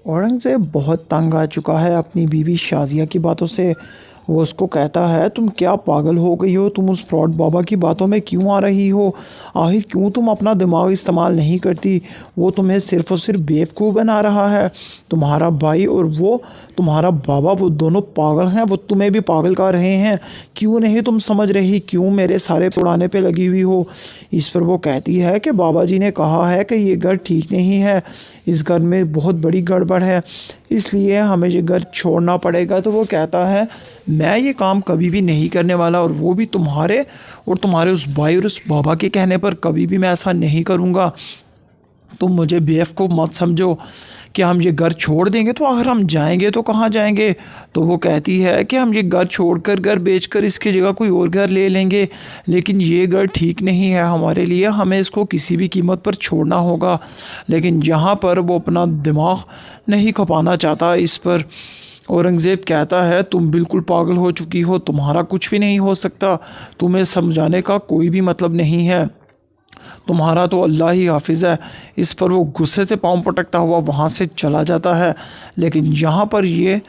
औरंगज़ेब बहुत तंग आ चुका है अपनी बीवी शाज़िया की बातों से। वो उसको कहता है, तुम क्या पागल हो गई हो? तुम उस फ्रॉड बाबा की बातों में क्यों आ रही हो? आखिर क्यों तुम अपना दिमाग इस्तेमाल नहीं करती? वो तुम्हें सिर्फ़ और सिर्फ बेवकूफ़ बना रहा है। तुम्हारा भाई और वो तुम्हारा बाबा, वो दोनों पागल हैं। वो तुम्हें भी पागल कर रहे हैं। क्यों नहीं तुम समझ रही? क्यों मेरे सारे उड़ाने पे लगी हुई हो? इस पर वो कहती है कि बाबा जी ने कहा है कि ये घर ठीक नहीं है, इस घर में बहुत बड़ी गड़बड़ है, इसलिए हमें ये घर छोड़ना पड़ेगा। तो वो कहता है, मैं ये काम कभी भी नहीं करने वाला, और वो भी तुम्हारे और तुम्हारे उस भाई और उस बाबा के कहने पर कभी भी मैं ऐसा नहीं करूँगा। तुम मुझे बेवकूफ़ मत समझो कि हम ये घर छोड़ देंगे। तो अगर हम जाएंगे तो कहाँ जाएंगे? तो वो कहती है कि हम ये घर छोड़कर, घर बेचकर इसकी जगह कोई और घर ले लेंगे, लेकिन ये घर ठीक नहीं है हमारे लिए, हमें इसको किसी भी कीमत पर छोड़ना होगा। लेकिन यहाँ पर वो अपना दिमाग नहीं खपाना चाहता इस पर। औरंगज़ेब कहता है, तुम बिल्कुल पागल हो चुकी हो, तुम्हारा कुछ भी नहीं हो सकता, तुम्हें समझाने का कोई भी मतलब नहीं है, तुम्हारा तो अल्लाह ही हाफिज़ है। इस पर वो गुस्से से पाँव पटकता हुआ वहाँ से चला जाता है। लेकिन यहाँ पर ये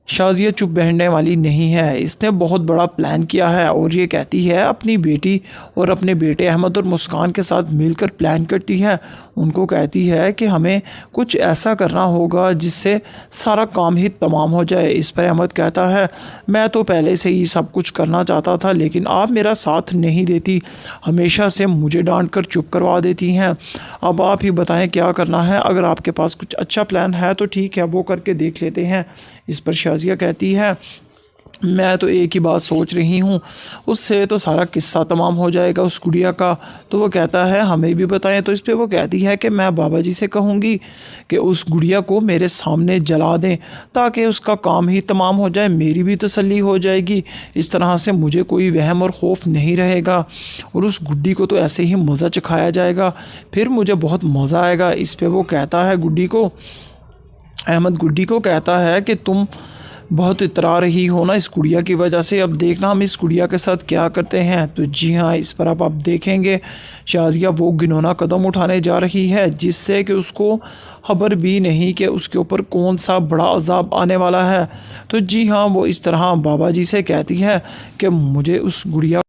शाज़िया चुप बैठने वाली नहीं है। इसने बहुत बड़ा प्लान किया है और ये कहती है, अपनी बेटी और अपने बेटे अहमद और मुस्कान के साथ मिलकर प्लान करती है। उनको कहती है कि हमें कुछ ऐसा करना होगा जिससे सारा काम ही तमाम हो जाए। इस पर अहमद कहता है, मैं तो पहले से ही सब कुछ करना चाहता था, लेकिन आप मेरा साथ नहीं देती, हमेशा से मुझे डांट कर चुप करवा देती हैं। अब आप ही बताएं क्या करना है? अगर आपके पास कुछ अच्छा प्लान है तो ठीक है, वो करके देख लेते हैं। इस पर शाज़िया कहती है, मैं तो एक ही बात सोच रही हूँ, उससे तो सारा किस्सा तमाम हो जाएगा उस गुड़िया का। तो वो कहता है, हमें भी बताएं। तो इस पर वो कहती है कि मैं बाबा जी से कहूँगी कि उस गुड़िया को मेरे सामने जला दें, ताकि उसका काम ही तमाम हो जाए, मेरी भी तसल्ली हो जाएगी। इस तरह से मुझे कोई वहम और खौफ नहीं रहेगा, और उस गुड्डी को तो ऐसे ही मज़ा चखाया जाएगा, फिर मुझे बहुत मज़ा आएगा। इस पर वो कहता है गुड्डी को, अहमद गुड्डी को कहता है कि तुम बहुत इतरा रही हो ना इस गुड़िया की वजह से, अब देखना हम इस गुड़िया के साथ क्या करते हैं। तो जी हाँ, इस पर अब आप देखेंगे शाज़िया वो घिनौना कदम उठाने जा रही है, जिससे कि उसको खबर भी नहीं कि उसके ऊपर कौन सा बड़ा अजाब आने वाला है। तो जी हाँ, वो इस तरह बाबा जी से कहती है कि मुझे उस गुड़िया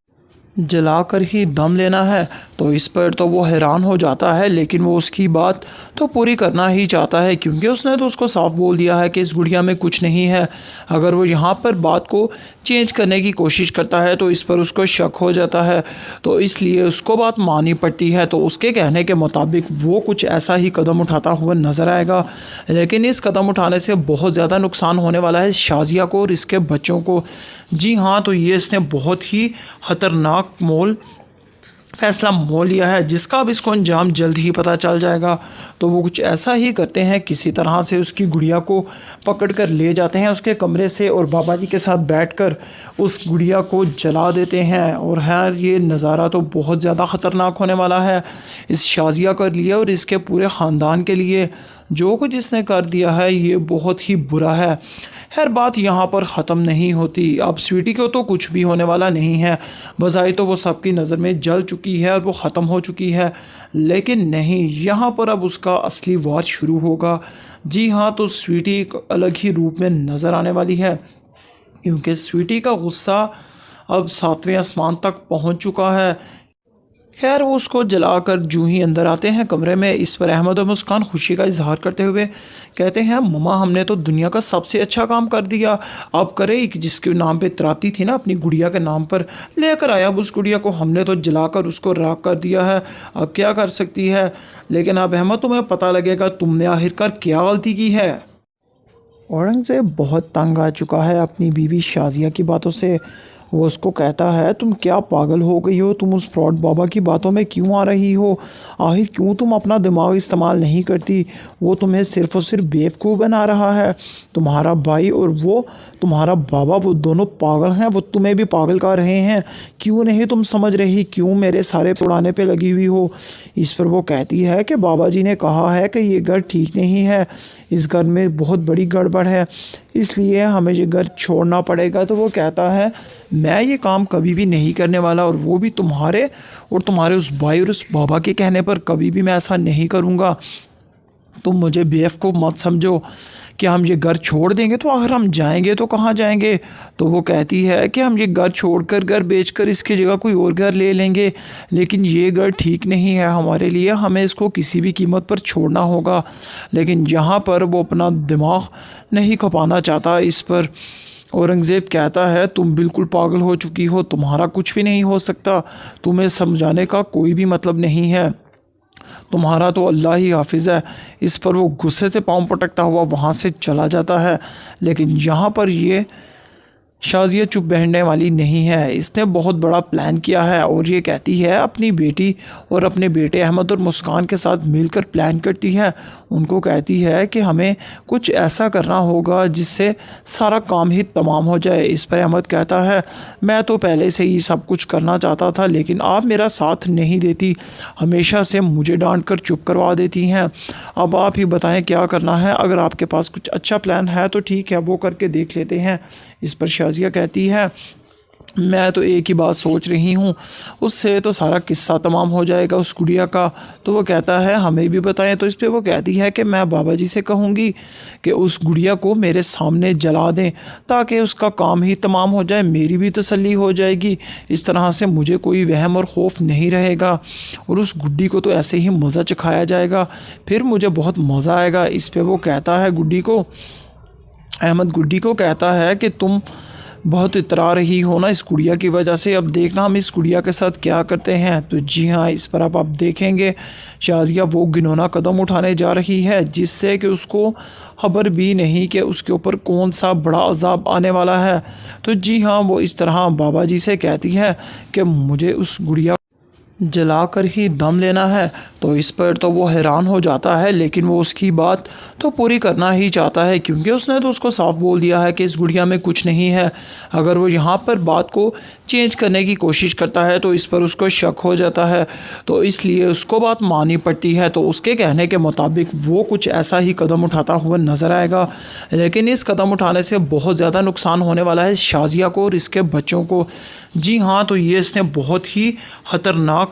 जलाकर ही दम लेना है। तो इस पर तो वो हैरान हो जाता है, लेकिन वो उसकी बात तो पूरी करना ही चाहता है, क्योंकि उसने तो उसको साफ बोल दिया है कि इस गुड़िया में कुछ नहीं है। अगर वो यहाँ पर बात को चेंज करने की कोशिश करता है तो इस पर उसको शक हो जाता है, तो इसलिए उसको बात माननी पड़ती है। तो उसके कहने के मुताबिक वो कुछ ऐसा ही कदम उठाता हुआ नज़र आएगा, लेकिन इस कदम उठाने से बहुत ज़्यादा नुकसान होने वाला है शाज़िया को और इसके बच्चों को। जी हाँ, तो ये इसने बहुत ही ख़तरनाक फैसला मोल लिया है, जिसका अब इसको अंजाम जल्द ही पता चल जाएगा। तो वो कुछ ऐसा ही करते हैं, किसी तरह से उसकी गुड़िया को पकड़ कर ले जाते हैं उसके कमरे से, और बाबा जी के साथ बैठकर उस गुड़िया को जला देते हैं। और है, ये नज़ारा तो बहुत ज़्यादा ख़तरनाक होने वाला है इस शाज़िया के लिए और इसके पूरे ख़ानदान के लिए। जो कुछ इसने कर दिया है ये बहुत ही बुरा है। खैर, बात यहाँ पर ख़त्म नहीं होती। अब स्वीटी को तो कुछ भी होने वाला नहीं है, बज़ाहिर तो वो सबकी नज़र में जल चुकी है और वो ख़त्म हो चुकी है, लेकिन नहीं, यहाँ पर अब उसका असली वार शुरू होगा। जी हाँ, तो स्वीटी एक अलग ही रूप में नज़र आने वाली है, क्योंकि स्वीटी का गुस्सा अब 7वें आसमान तक पहुँच चुका है। खैर, वो उसको जलाकर जूं ही अंदर आते हैं कमरे में। इस पर अहमद और मुस्कान खुशी का इजहार करते हुए कहते हैं, मम्मा हमने तो दुनिया का सबसे अच्छा काम कर दिया, अब करे कि जिसके नाम पे त्राती थी ना अपनी गुड़िया के नाम पर, लेकर आया अब उस गुड़िया को, हमने तो जलाकर उसको राख कर दिया है, अब क्या कर सकती है। लेकिन अब अहमद, तुम्हें पता लगेगा तुमने आखिरकार क्या गलती की है। औरंगज़ेब बहुत तंग आ चुका है अपनी बीवी शाज़िया की बातों से। वो उसको कहता है, तुम क्या पागल हो गई हो? तुम उस फ्रॉड बाबा की बातों में क्यों आ रही हो? आखिर क्यों तुम अपना दिमाग इस्तेमाल नहीं करती? वो तुम्हें सिर्फ़ और सिर्फ बेवकूफ़ बना रहा है। तुम्हारा भाई और वो तुम्हारा बाबा, वो दोनों पागल हैं, वो तुम्हें भी पागल कर रहे हैं। क्यों नहीं तुम समझ रही? क्यों मेरे सारे उड़ाने पे लगी हुई हो? इस पर वो कहती है कि बाबा जी ने कहा है कि ये घर ठीक नहीं है, इस घर में बहुत बड़ी गड़बड़ है, इसलिए हमें ये घर छोड़ना पड़ेगा। तो वो कहता है, मैं ये काम कभी भी नहीं करने वाला, और वो भी तुम्हारे और तुम्हारे उस भाई और उस बाबा के कहने पर कभी भी मैं ऐसा नहीं करूँगा। तुम मुझे बेवकूफ़ मत समझो कि हम ये घर छोड़ देंगे, तो अगर हम जाएंगे तो कहाँ जाएंगे। तो वो कहती है कि हम ये घर छोड़कर, घर बेचकर इसकी जगह कोई और घर ले लेंगे, लेकिन ये घर ठीक नहीं है हमारे लिए, हमें इसको किसी भी कीमत पर छोड़ना होगा। लेकिन यहाँ पर वो अपना दिमाग नहीं खपाना चाहता इस पर। औरंगज़ेब कहता है तुम बिल्कुल पागल हो चुकी हो, तुम्हारा कुछ भी नहीं हो सकता, तुम्हें समझाने का कोई भी मतलब नहीं है, तुम्हारा तो अल्लाह ही हाफिज़ है। इस पर वो गुस्से से पाँव पटकता हुआ वहाँ से चला जाता है। लेकिन यहाँ पर ये शाज़िया चुप बैठने वाली नहीं है, इसने बहुत बड़ा प्लान किया है और ये कहती है अपनी बेटी और अपने बेटे अहमद और मुस्कान के साथ मिलकर प्लान करती है। उनको कहती है कि हमें कुछ ऐसा करना होगा जिससे सारा काम ही तमाम हो जाए। इस पर अहमद कहता है मैं तो पहले से ही सब कुछ करना चाहता था, लेकिन आप मेरा साथ नहीं देती, हमेशा से मुझे डांट कर चुप करवा देती हैं। अब आप ही बताएं क्या करना है, अगर आपके पास कुछ अच्छा प्लान है तो ठीक है, वो करके देख लेते हैं। इस पर शाज़िया कहती है मैं तो एक ही बात सोच रही हूँ, उससे तो सारा किस्सा तमाम हो जाएगा उस गुड़िया का। तो वो कहता है हमें भी बताएं। तो इस पे वो कहती है कि मैं बाबा जी से कहूँगी कि उस गुड़िया को मेरे सामने जला दें ताकि उसका काम ही तमाम हो जाए, मेरी भी तसल्ली हो जाएगी, इस तरह से मुझे कोई वहम और खौफ नहीं रहेगा और उस गुड्डी को तो ऐसे ही मज़ा चखाया जाएगा, फिर मुझे बहुत मज़ा आएगा। इस पर वो कहता है गुड्डी को, अहमद गुड्डी को कहता है कि तुम बहुत इतरा रही हो ना इस गुड़िया की वजह से, अब देखना हम इस गुड़िया के साथ क्या करते हैं। तो जी हाँ, इस पर अब आप देखेंगे शाज़िया वो घिनौना कदम उठाने जा रही है जिससे कि उसको खबर भी नहीं कि उसके ऊपर कौन सा बड़ा अजाब आने वाला है। तो जी हाँ, वो इस तरह बाबा जी से कहती है कि मुझे उस गुड़िया जलाकर ही दम लेना है। तो इस पर तो वो हैरान हो जाता है, लेकिन वो उसकी बात तो पूरी करना ही चाहता है क्योंकि उसने तो उसको साफ बोल दिया है कि इस गुड़िया में कुछ नहीं है। अगर वो यहाँ पर बात को चेंज करने की कोशिश करता है तो इस पर उसको शक हो जाता है, तो इसलिए उसको बात माननी पड़ती है। तो उसके कहने के मुताबिक वो कुछ ऐसा ही कदम उठाता हुआ नज़र आएगा, लेकिन इस कदम उठाने से बहुत ज़्यादा नुकसान होने वाला है शाज़िया को और इसके बच्चों को। जी हाँ, तो ये इसने बहुत ही ख़तरनाक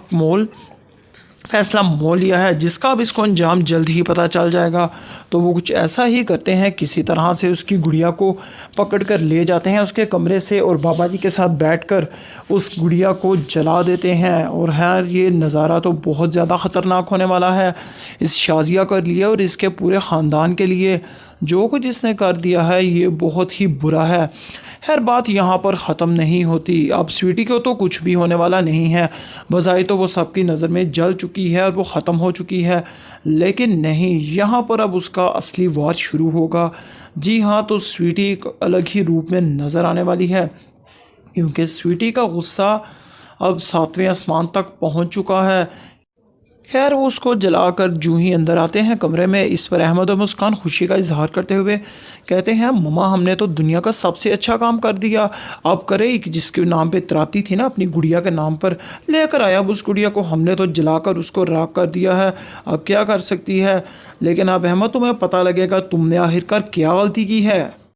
फैसला मोल लिया है जिसका अब इसको अंजाम जल्द ही पता चल जाएगा। तो वो कुछ ऐसा ही करते हैं, किसी तरह से उसकी गुड़िया को पकड़ कर ले जाते हैं उसके कमरे से और बाबा जी के साथ बैठकर उस गुड़िया को जला देते हैं। और हाँ, ये नज़ारा तो बहुत ज़्यादा ख़तरनाक होने वाला है इस शाज़िया के लिए और इसके पूरे ख़ानदान के लिए। जो कुछ इसने कर दिया है ये बहुत ही बुरा है। खैर बात यहाँ पर ख़त्म नहीं होती, अब स्वीटी को तो कुछ भी होने वाला नहीं है, बजाय तो वो सबकी नज़र में जल चुकी है और वो ख़त्म हो चुकी है, लेकिन नहीं, यहाँ पर अब उसका असली वार शुरू होगा। जी हाँ, तो स्वीटी एक अलग ही रूप में नज़र आने वाली है क्योंकि स्वीटी का गुस्सा अब 7वें आसमान तक पहुँच चुका है। खैर वो उसको जलाकर जूं ही अंदर आते हैं कमरे में। इस पर अहमद और मुस्कान खुशी का इजहार करते हुए कहते हैं मम्मा हमने तो दुनिया का सबसे अच्छा काम कर दिया, अब करे जिसके नाम पे त्राती थी ना अपनी गुड़िया के नाम पर, लेकर आया अब उस गुड़िया को, हमने तो जलाकर उसको राख कर दिया है, अब क्या कर सकती है। लेकिन अब अहमद तुम्हें पता लगेगा तुमने आखिरकार क्या गलती की है।